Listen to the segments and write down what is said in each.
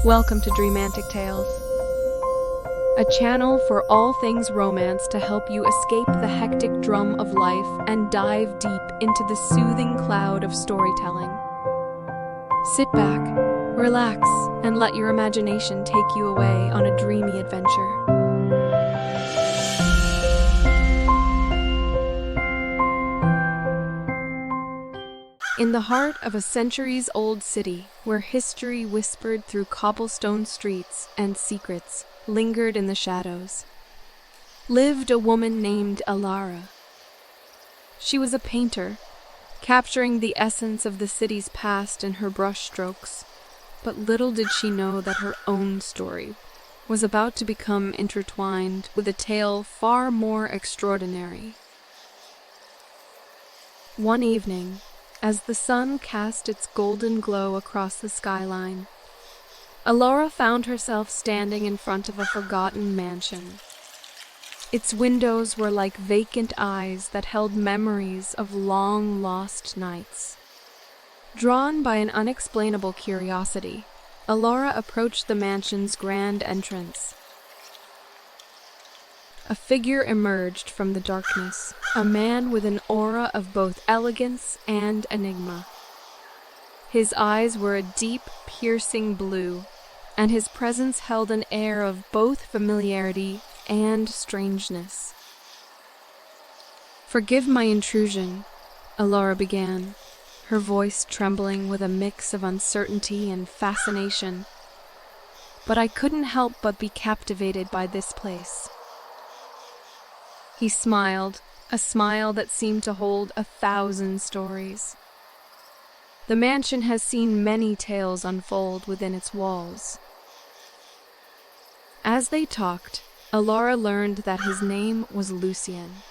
Welcome to Dreamantic Tales, a channel for all things romance to help you escape the hectic drum of life and dive deep into the soothing cloud of storytelling. Sit back, relax, and let your imagination take you away on a dreamy adventure. In the heart of a centuries-old city, where history whispered through cobblestone streets and secrets lingered in the shadows, lived a woman named Elara. She was a painter, capturing the essence of the city's past in her brushstrokes, but little did she know that her own story was about to become intertwined with a tale far more extraordinary. One evening, as the sun cast its golden glow across the skyline, Elara found herself standing in front of a forgotten mansion. Its windows were like vacant eyes that held memories of long-lost nights. Drawn by an unexplainable curiosity, Elara approached the mansion's grand entrance. A figure emerged from the darkness, a man with an aura of both elegance and enigma. His eyes were a deep, piercing blue, and his presence held an air of both familiarity and strangeness. "Forgive my intrusion," Elara began, her voice trembling with a mix of uncertainty and fascination. "But I couldn't help but be captivated by this place." He smiled, a smile that seemed to hold 1,000 stories. The mansion has seen many tales unfold within its walls. As they talked, Elara learned that his name was Lucien,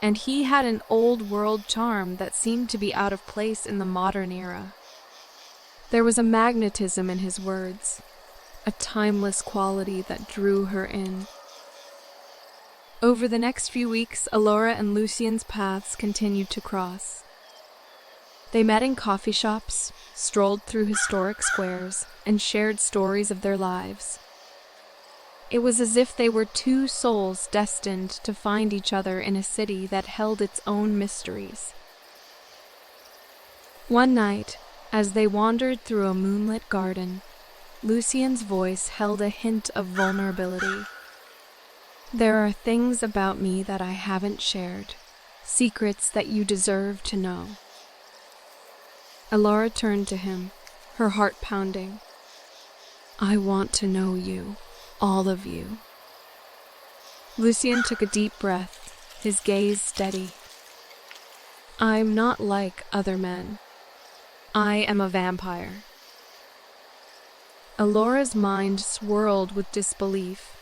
and he had an old-world charm that seemed to be out of place in the modern era. There was a magnetism in his words, a timeless quality that drew her in. Over the next few weeks, Elara and Lucien's paths continued to cross. They met in coffee shops, strolled through historic squares, and shared stories of their lives. It was as if they were two souls destined to find each other in a city that held its own mysteries. One night, as they wandered through a moonlit garden, Lucien's voice held a hint of vulnerability. "There are things about me that I haven't shared, secrets that you deserve to know." Elara turned to him, her heart pounding. "I want to know you, all of you." Lucien took a deep breath, his gaze steady. "I'm not like other men. I am a vampire." Elara's mind swirled with disbelief.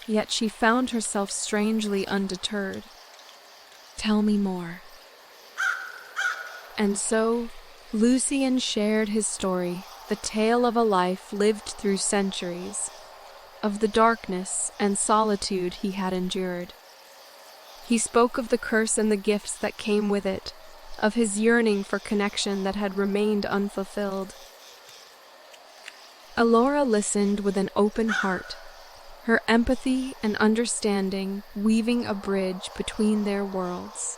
Yet she found herself strangely undeterred. "Tell me more." And so, Lucien shared his story, the tale of a life lived through centuries, of the darkness and solitude he had endured. He spoke of the curse and the gifts that came with it, of his yearning for connection that had remained unfulfilled. Elara listened with an open heart, her empathy and understanding weaving a bridge between their worlds.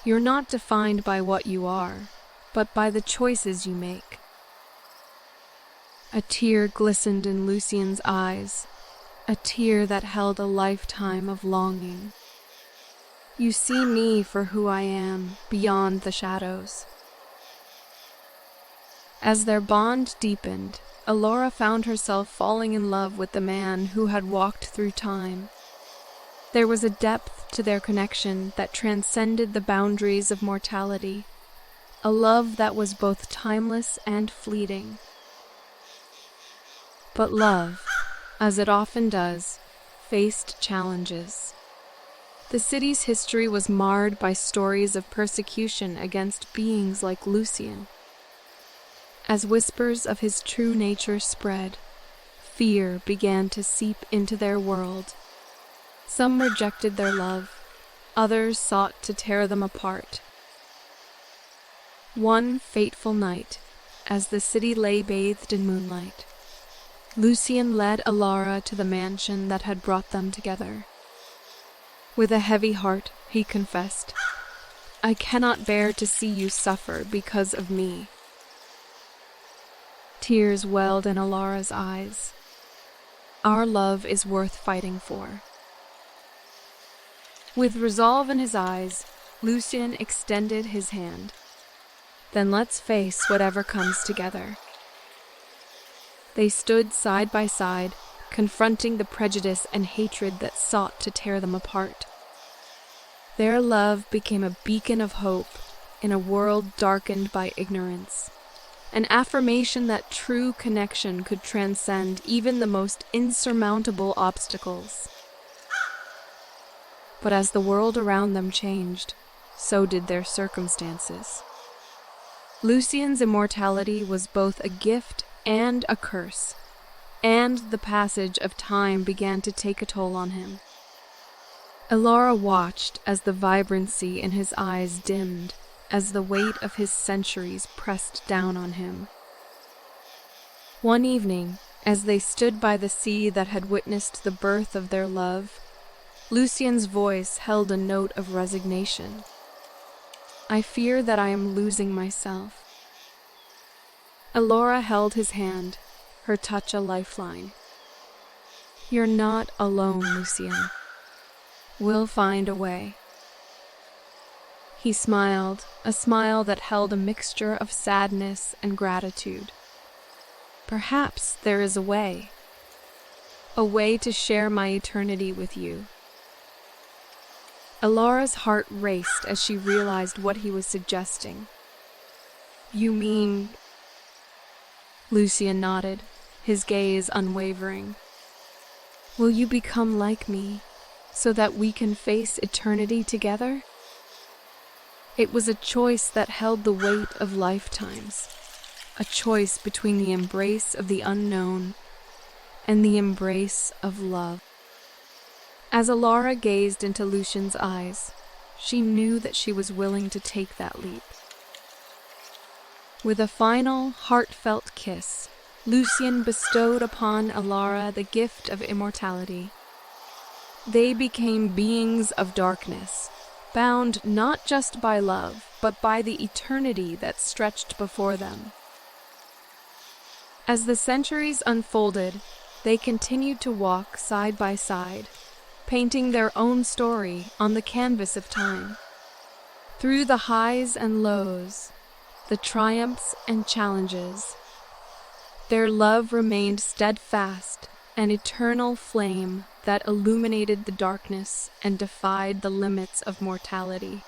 "You're not defined by what you are, but by the choices you make." A tear glistened in Lucien's eyes, a tear that held a lifetime of longing. "You see me for who I am, beyond the shadows." As their bond deepened, Elara found herself falling in love with the man who had walked through time. There was a depth to their connection that transcended the boundaries of mortality, a love that was both timeless and fleeting. But love, as it often does, faced challenges. The city's history was marred by stories of persecution against beings like Lucien. As whispers of his true nature spread, fear began to seep into their world. Some rejected their love, others sought to tear them apart. One fateful night, as the city lay bathed in moonlight, Lucian led Elara to the mansion that had brought them together. With a heavy heart, he confessed, "I cannot bear to see you suffer because of me." Tears welled in Elara's eyes. Our love is worth fighting for. With resolve in his eyes, Lucian extended his hand. Then let's face whatever comes together. They stood side by side, confronting the prejudice and hatred that sought to tear them apart. Their love became a beacon of hope in a world darkened by ignorance, an affirmation that true connection could transcend even the most insurmountable obstacles. But as the world around them changed, so did their circumstances. Lucian's immortality was both a gift and a curse, and the passage of time began to take a toll on him. Elara watched as the vibrancy in his eyes dimmed, as the weight of his centuries pressed down on him. One evening, as they stood by the sea that had witnessed the birth of their love, Lucian's voice held a note of resignation. "I fear that I am losing myself." Elara held his hand, her touch a lifeline. "You're not alone, Lucian. We'll find a way." He smiled, a smile that held a mixture of sadness and gratitude. "Perhaps there is a way to share my eternity with you." Elara's heart raced as she realized what he was suggesting. "You mean—" Lucian nodded, his gaze unwavering. "Will you become like me, so that we can face eternity together?" It was a choice that held the weight of lifetimes, a choice between the embrace of the unknown and the embrace of love. As Elara gazed into Lucian's eyes, she knew that she was willing to take that leap. With a final, heartfelt kiss, Lucian bestowed upon Elara the gift of immortality. They became beings of darkness, bound not just by love, but by the eternity that stretched before them. As the centuries unfolded, they continued to walk side by side, painting their own story on the canvas of time. Through the highs and lows, the triumphs and challenges, their love remained steadfast, an eternal flame that illuminated the darkness and defied the limits of mortality.